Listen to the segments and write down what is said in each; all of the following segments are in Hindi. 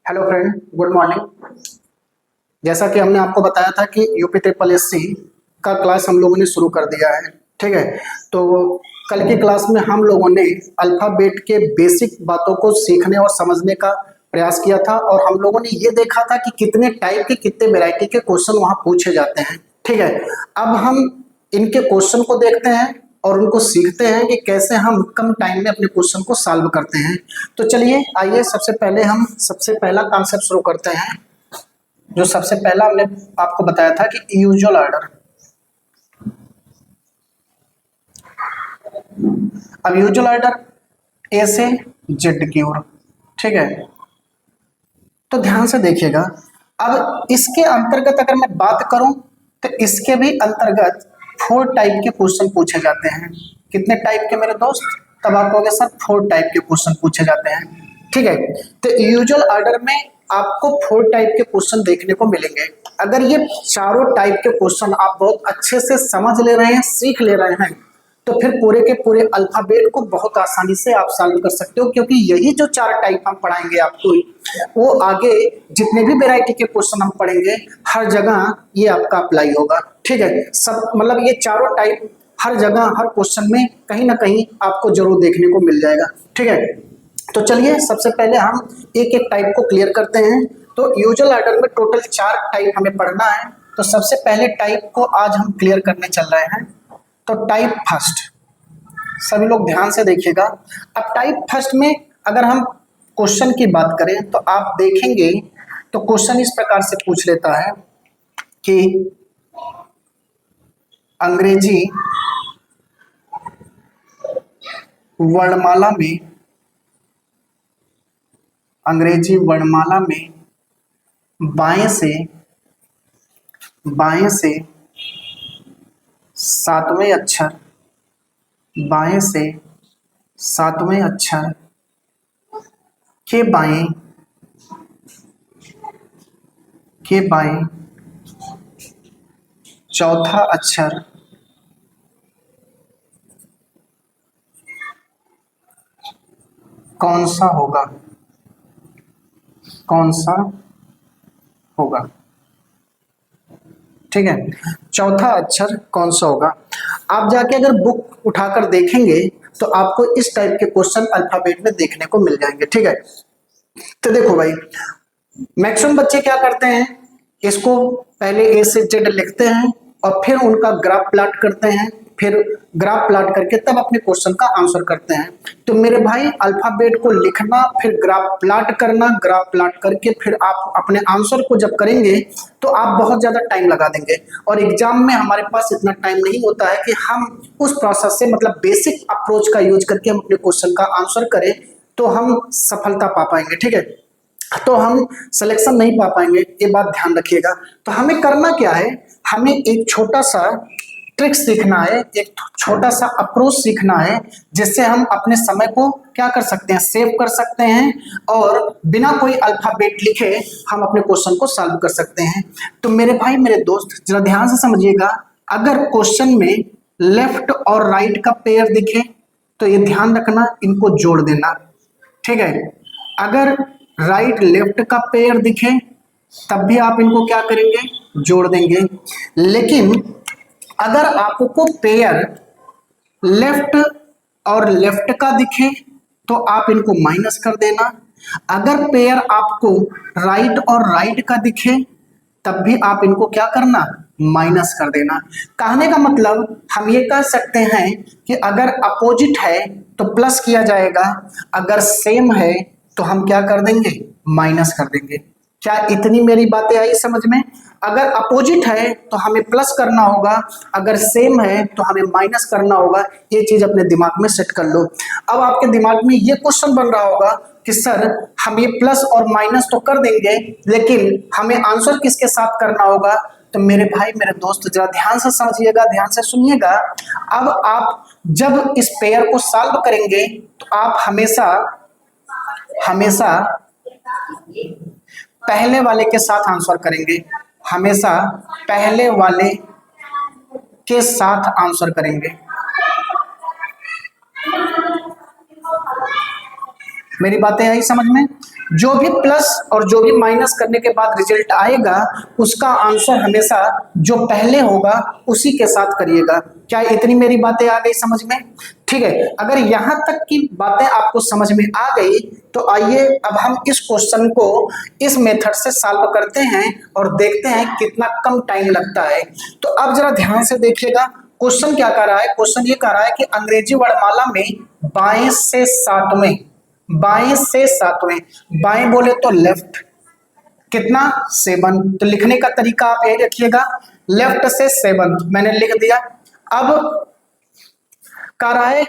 Hello friend, good morning. जैसा कि हमने आपको बताया था कि यूपी ट्रिपल एससी का क्लास हम लोगों ने शुरू कर दिया है। ठीक है, तो कल की क्लास में हम लोगों ने अल्फ़ाबेट के बेसिक बातों को सीखने और समझने का प्रयास किया था और हम लोगों ने ये देखा था कि कितने टाइप के कितने वैरायटी के क्वेश्चन वहाँ पूछे जाते हैं। ठीक है, अब हम इनके क्वेश्चन को देखते हैं और उनको सीखते हैं कि कैसे हम कम टाइम में अपने क्वेश्चन को सॉल्व करते हैं। तो चलिए आइए सबसे पहले हम सबसे पहला कॉन्सेप्ट शुरू करते हैं। जो सबसे पहला हमने आपको बताया था कि यूजुअल ऑर्डर। अब यूजुअल ऑर्डर ए से जेड की ओर। ठीक है, तो ध्यान से देखिएगा। अब इसके अंतर्गत अगर मैं बात करूं तो इसके भी अंतर्गत 4 टाइप के क्वेश्चन पूछे जाते हैं। कितने टाइप के मेरे दोस्त? तब आप कहोगे सर 4 टाइप के क्वेश्चन पूछे जाते हैं। ठीक है, तो यूजुअल ऑर्डर में आपको 4 टाइप के क्वेश्चन देखने को मिलेंगे। अगर ये चारों टाइप के क्वेश्चन आप बहुत अच्छे से समझ ले रहे हैं, सीख ले रहे हैं, तो फिर पूरे के पूरे अल्फाबेट को बहुत आसानी से आप सॉल्व कर सकते हो, क्योंकि यही जो 4 टाइप हम पढ़ाएंगे आपको, वो आगे जितने भी वैरायटी के क्वेश्चन हम पढ़ेंगे हर जगह ये आपका अप्लाई होगा। ठीक है, सब मतलब ये चारों टाइप हर जगह हर क्वेश्चन में कहीं ना कहीं आपको जरूर देखने को मिल जाएगा। ठीक है, तो चलिए सबसे पहले हम एक एक टाइप को क्लियर करते हैं। तो यूजुअल ऑर्डर में टोटल 4 टाइप हमें पढ़ना है। तो सबसे पहले टाइप को आज हम क्लियर करने चल रहे हैं। तो टाइप फर्स्ट, सभी लोग ध्यान से देखिएगा। अब टाइप फर्स्ट में अगर हम क्वेश्चन की बात करें तो आप देखेंगे तो क्वेश्चन इस प्रकार से पूछ लेता है कि अंग्रेजी वर्णमाला में बाएं से सातवें अक्षर के बाएं चौथा अक्षर कौन सा होगा। ठीक है, चौथा अक्षर कौन सा होगा। आप जाके अगर बुक उठाकर देखेंगे तो आपको इस टाइप के क्वेश्चन अल्फाबेट में देखने को मिल जाएंगे। ठीक है, तो देखो भाई, मैक्सिमम बच्चे क्या करते हैं, इसको पहले ए से जेड लिखते हैं और फिर उनका ग्राफ प्लॉट करते हैं, फिर ग्राफ प्लॉट करके तब अपने क्वेश्चन का आंसर करते हैं। तो मेरे भाई, अल्फाबेट को लिखना, फिर ग्राफ प्लॉट करना, ग्राफ प्लॉट करके फिर आप अपने आंसर को जब करेंगे तो आप बहुत ज्यादा टाइम लगा देंगे और एग्जाम में हमारे पास इतना टाइम नहीं होता है कि हम उस प्रोसेस से मतलब बेसिक अप्रोच का यूज करके हम अपने क्वेश्चन का आंसर करें तो हम सफलता पा पाएंगे। ठीक है, तो हम सिलेक्शन नहीं पा पाएंगे, ये बात ध्यान रखिएगा। तो हमें करना क्या है, हमें एक छोटा सा ट्रिक सीखना है, एक छोटा सा अप्रोच सीखना है, जिससे हम अपने समय को क्या कर सकते हैं, सेव कर सकते हैं और बिना कोई अल्फाबेट लिखे हम अपने क्वेश्चन को सॉल्व कर सकते हैं। तो मेरे भाई मेरे दोस्त जरा ध्यान से समझिएगा। अगर क्वेश्चन में लेफ्ट और राइट का पेयर दिखे तो ये ध्यान रखना, इनको जोड़ देना। ठीक है, अगर राइट लेफ्ट का पेयर दिखे तब भी आप इनको क्या करेंगे, जोड़ देंगे। लेकिन अगर आपको पेयर लेफ्ट और लेफ्ट का दिखे तो आप इनको माइनस कर देना। अगर पेयर आपको राइट और राइट का दिखे तब भी आप इनको क्या करना, माइनस कर देना। कहने का मतलब हम ये कह सकते हैं कि अगर अपोजिट है तो प्लस किया जाएगा, अगर सेम है तो हम क्या कर देंगे, माइनस कर देंगे। क्या इतनी मेरी बातें आई समझ में? अगर अपोजिट है तो हमें प्लस करना होगा, अगर सेम है तो हमें माइनस करना होगा। ये चीज अपने दिमाग में सेट कर लो। अब आपके दिमाग में ये क्वेश्चन बन रहा होगा कि सर हम ये प्लस और माइनस तो कर देंगे, लेकिन हमें आंसर किसके साथ करना होगा। तो मेरे भाई मेरे दोस्त जरा ध्यान से समझिएगा, ध्यान से सुनिएगा। अब आप जब इस पेयर को सॉल्व करेंगे तो आप हमेशा पहले वाले के साथ आंसर करेंगे, हमेशा पहले वाले के साथ आंसर करेंगे। मेरी बातें आई समझ में? जो भी प्लस और जो भी माइनस करने के बाद रिजल्ट आएगा उसका आंसर हमेशा जो पहले होगा उसी के साथ करिएगा। क्या इतनी मेरी बातें आ गई समझ में? ठीक है, अगर यहां तक की बातें आपको समझ में आ गई तो आइए अब हम इस क्वेश्चन को इस मेथड से सॉल्व करते हैं और देखते हैं कितना कम टाइम लगता है। तो अब जरा ध्यान से देखिएगा, क्वेश्चन क्या कर रहा है? क्वेश्चन ये कर रहा है कि अंग्रेजी वर्णमाला में बाएं से सातवें, बाएं से सातवें, बाएं बोले तो लेफ्ट, कितना 7, तो लिखने का तरीका आप यही रखिएगा, लेफ्ट से 7 मैंने लिख दिया। अब कह रहा है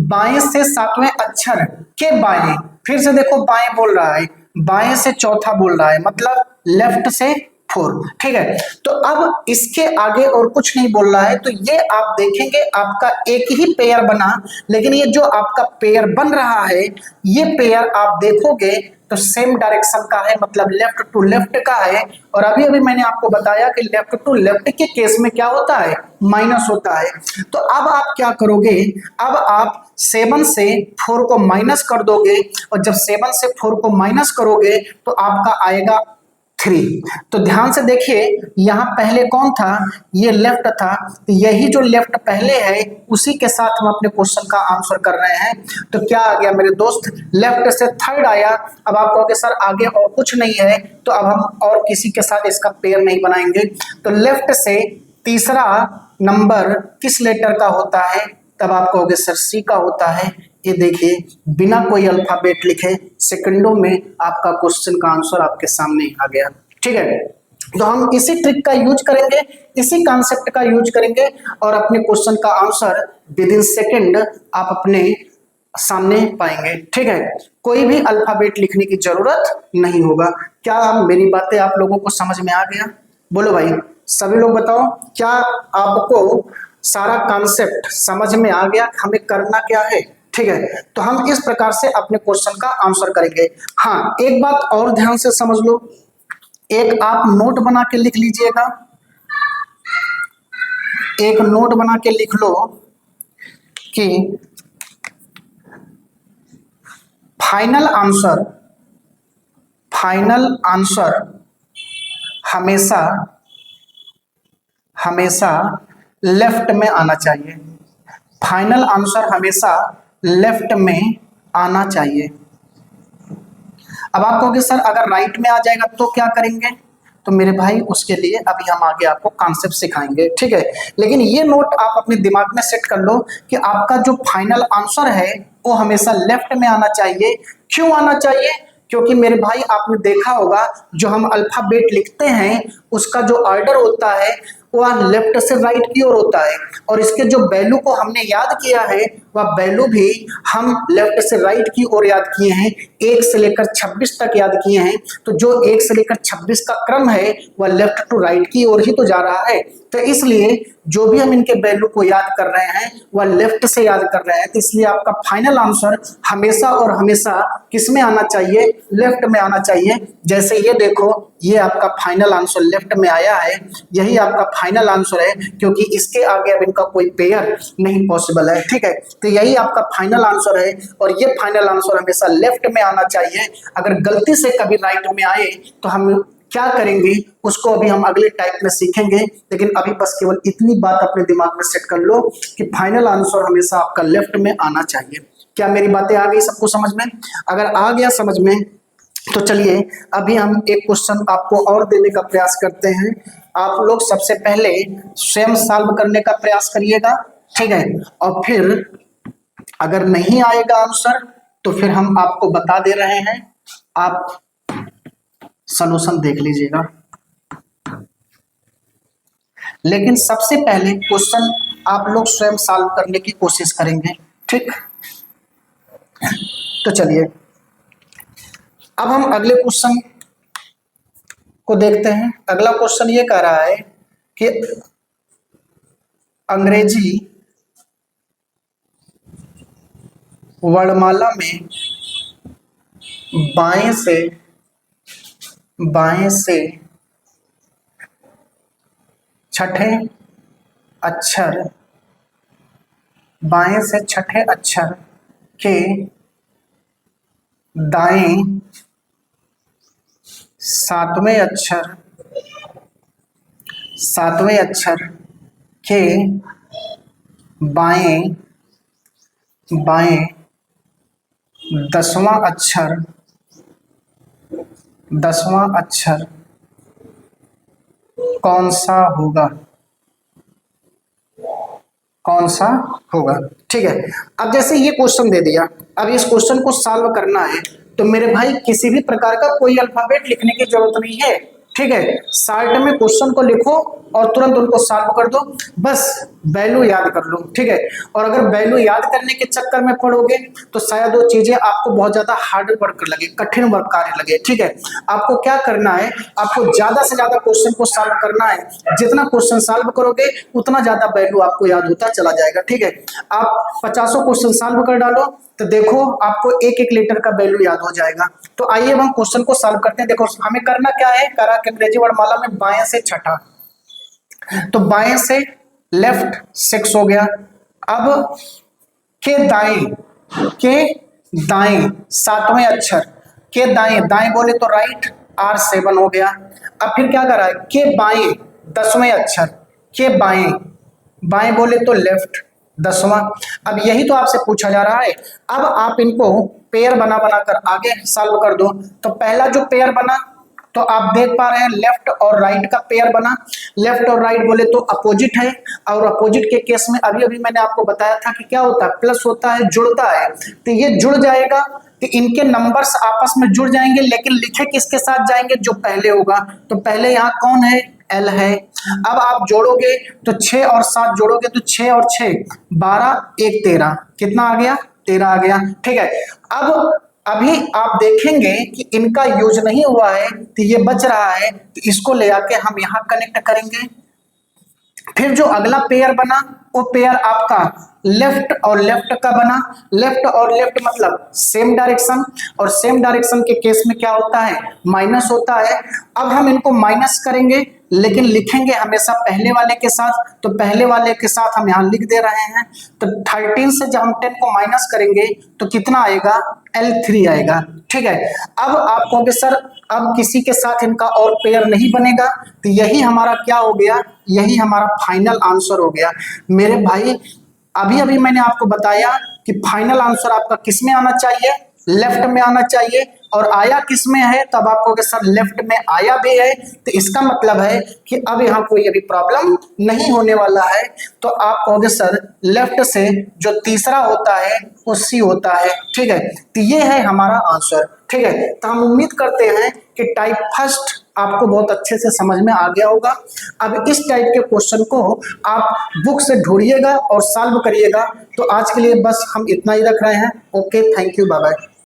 बाएं से सातवें अक्षर के बाएं, फिर से देखो बाएं बोल रहा है, बाएं से चौथा बोल रहा है, मतलब लेफ्ट से 4। ठीक है, तो अब इसके आगे और कुछ नहीं बोल रहा है, तो ये आप देखेंगे आपका एक ही पेयर बना, लेकिन ये जो आपका पेयर बन रहा है ये पेयर आप देखोगे तो सेम डायरेक्शन का है, मतलब लेफ्ट टू लेफ्ट का है। और अभी अभी मैंने आपको बताया कि लेफ्ट टू लेफ्ट के केस में क्या होता है? माइनस होता है। तो अब आप क्या करोगे? अब आप 7 से 4 को माइनस कर दोगे, और जब 7 से 4 को माइनस करोगे तो आपका आएगा 3। तो ध्यान से देखिए, यहां पहले कौन था? ये लेफ्ट था, तो यही जो लेफ्ट पहले है उसी के साथ हम अपने क्वेश्चन का आंसर कर रहे हैं। तो क्या आ गया मेरे दोस्त? लेफ्ट से 3rd आया। अब आप कहोगे सर आगे और कुछ नहीं है, तो अब हम और किसी के साथ इसका पेयर नहीं बनाएंगे। तो लेफ्ट से तीसरा नंबर किस लेटर का होता है? तब आप कहोगे सर सी का होता है। ये देखिए, बिना कोई अल्फाबेट लिखे सेकंडों में आपका क्वेश्चन का आंसर आपके सामने आ गया। ठीक है, तो हम इसी ट्रिक का यूज करेंगे, इसी कॉन्सेप्ट का यूज करेंगे और अपने क्वेश्चन का आंसर विद इन सेकंड आप अपने सामने पाएंगे। ठीक है, कोई भी अल्फाबेट लिखने की जरूरत नहीं होगा। क्या मेरी बातें आप लोगों को समझ में आ गया? बोलो भाई, सभी लोग बताओ, क्या आपको सारा कॉन्सेप्ट समझ में आ गया? हमें करना क्या है? ठीक है, तो हम इस प्रकार से अपने क्वेश्चन का आंसर करेंगे। हाँ, एक बात और ध्यान से समझ लो, एक आप नोट बना के लिख लीजिएगा, एक नोट बना के लिख लो कि फाइनल आंसर, फाइनल आंसर हमेशा हमेशा लेफ्ट में आना चाहिए। फाइनल आंसर हमेशा लेफ्ट में आना चाहिए। अब आप कहोगे सर अगर राइट में आ जाएगा तो क्या करेंगे? तो मेरे भाई उसके लिए अभी हम आगे आपको कॉन्सेप्ट सिखाएंगे। ठीक है, लेकिन ये नोट आप अपने दिमाग में सेट कर लो कि आपका जो फाइनल आंसर है वो हमेशा लेफ्ट में आना चाहिए। क्यों आना चाहिए? क्योंकि मेरे भाई आपने देखा होगा जो हम अल्फाबेट लिखते हैं उसका जो ऑर्डर होता है वह लेफ्ट से राइट की ओर होता है, और इसके जो वैल्यू को हमने याद किया है वह वैल्यू भी हम लेफ्ट से राइट की ओर याद किए हैं, 1 से लेकर 26 तक याद किए हैं। तो जो 1 से लेकर 26 का क्रम है वह लेफ्ट टू राइट की ओर ही तो जा रहा है। तो इसलिए जो भी हम इनके वैल्यू को याद कर रहे हैं वह लेफ्ट से याद कर रहे हैं, तो इसलिए आपका फाइनल आंसर हमेशा और हमेशा किस में आना चाहिए? लेफ्ट में आना चाहिए। जैसे ये देखो, ये आपका फाइनल आंसर लेफ्ट में आया है, यही आपका फाइनल आंसर है, क्योंकि इसके आगे अब इनका कोई पेयर नहीं पॉसिबल है। ठीक है, तो यही आपका फाइनल आंसर है, और ये फाइनल आंसर हमेशा लेफ्ट में आना चाहिए। अगर गलती से कभी राइट में आए तो हम क्या करेंगे उसको अभी हम अगले टाइप में सीखेंगे, लेकिन अभी बस केवल इतनी बात अपने दिमाग में सेट कर लो कि फाइनल आंसर हमेशा आपका लेफ्ट में आना चाहिए। क्या मेरी बातें आ गई सबको समझ में? अगर आ गया समझ में तो चलिए अभी हम एक क्वेश्चन आपको और देने का प्रयास करते हैं। आप लोग सबसे पहले स्वयं सॉल्व करने का प्रयास करिएगा। ठीक है, और फिर अगर नहीं आएगा आंसर तो फिर हम आपको बता दे रहे हैं, आप सॉल्यूशन देख लीजिएगा। लेकिन सबसे पहले क्वेश्चन आप लोग स्वयं सॉल्व करने की कोशिश करेंगे। ठीक, तो चलिए अब हम अगले क्वेश्चन को देखते हैं। अगला क्वेश्चन ये कह रहा है कि अंग्रेजी वर्णमाला में बाएं से छठे अक्षर, बाएं से छठे अक्षर के दाएं सातवें अक्षर के बाएं बाएं 10वां अक्षर कौन सा होगा? ठीक है। अब जैसे ये क्वेश्चन दे दिया, अब इस क्वेश्चन को सॉल्व करना है, तो मेरे भाई किसी भी प्रकार का कोई अल्फाबेट लिखने की जरूरत नहीं है। ठीक है, शॉर्ट में क्वेश्चन को लिखो और तुरंत उनको सॉल्व कर दो, बस वैल्यू याद कर लो। ठीक है, और अगर वैल्यू याद करने के चक्कर में पड़ोगे तो शायद वो चीजें आपको बहुत ज्यादा हार्ड वर्क लगे, कठिन वर्क कार्य लगे। ठीक है, आपको क्या करना है, आपको ज्यादा से ज्यादा क्वेश्चन को सॉल्व करना है। जितना क्वेश्चन सॉल्व करोगे उतना ज्यादा वैल्यू आपको याद होता चला जाएगा। ठीक है, आप 50 क्वेश्चन सॉल्व कर डालो तो देखो आपको एक एक लीटर का वैल्यू याद हो जाएगा। तो आइए हम क्वेश्चन को सॉल्व करते हैं। देखो हमें करना क्या है, करा के अंग्रेजी वर्णमाला में बाएं से छठा, तो बाएं से लेफ्ट 6 हो गया। अब के दाएं 7वें अक्षर के दाएं बोले तो राइट, R7 हो गया। अब फिर क्या करा है, के बाएं 10वें अक्षर के बाएं बोले तो लेफ्ट 10वां। अब यही तो आपसे पूछा जा रहा है। अब आप इनको पेयर बना कर आगे सॉल्व कर दो। तो पहला जो पेयर बना तो आप देख पा रहे हैं लेफ्ट और राइट का पेयर बना। लेफ्ट और राइट बोले तो अपोजिट है, और अपोजिट के केस में अभी मैंने आपको बताया था कि क्या होता है, प्लस होता है, जुड़ता है। तो ये जुड़ जाएगा, तो इनके नंबर्स आपस में जुड़ जाएंगे, लेकिन लिखे किसके साथ जाएंगे, जो पहले होगा। तो पहले यहाँ कौन है, L है। अब आप जोड़ोगे तो 6 और 7 जोड़ोगे तो 6 और 6 12, 1 13, कितना आ गया, 13 आ गया। ठीक है, अब अभी आप देखेंगे कि इनका यूज नहीं हुआ है तो ये बच रहा है, तो इसको ले आके हम यहाँ कनेक्ट करेंगे। फिर जो अगला पेयर बना वो पेयर आपका लेफ्ट और लेफ्ट का बना। लेफ्ट और लेफ्ट मतलब सेम डायरेक्शन, और सेम डायरेक्शन के केस में क्या होता है, माइनस होता है। अब हम इनको माइनस करेंगे, लेकिन लिखेंगे हमेशा पहले वाले के साथ। तो पहले वाले के साथ हम यहाँ लिख दे रहे हैं। तो 13 से जब हम 10 को माइनस करेंगे तो कितना आएगा, L3 आएगा। ठीक है, अब आप कहोगे सर अब किसी के साथ इनका और पेयर नहीं बनेगा, तो यही हमारा क्या हो गया, यही हमारा फाइनल आंसर हो गया। मेरे भाई अभी मैंने आपको बताया कि फाइनल आंसर आपका किस में आना चाहिए, लेफ्ट में आना चाहिए, और आया किस में है, तब आप कहोगे सर लेफ्ट में आया भी है, तो इसका मतलब है कि अब यहाँ कोई अभी प्रॉब्लम नहीं होने वाला है। तो आप कहोगे सर लेफ्ट से जो तीसरा होता है वो C होता है। ठीक है, तो ये है हमारा आंसर। ठीक है, तो हम उम्मीद करते हैं कि टाइप फर्स्ट आपको बहुत अच्छे से समझ में आ गया होगा। अब इस टाइप के क्वेश्चन को आप बुक से ढूंढिएगा और सॉल्व करिएगा। तो आज के लिए बस हम इतना ही रख रहे हैं। Okay, thank you, bye bye.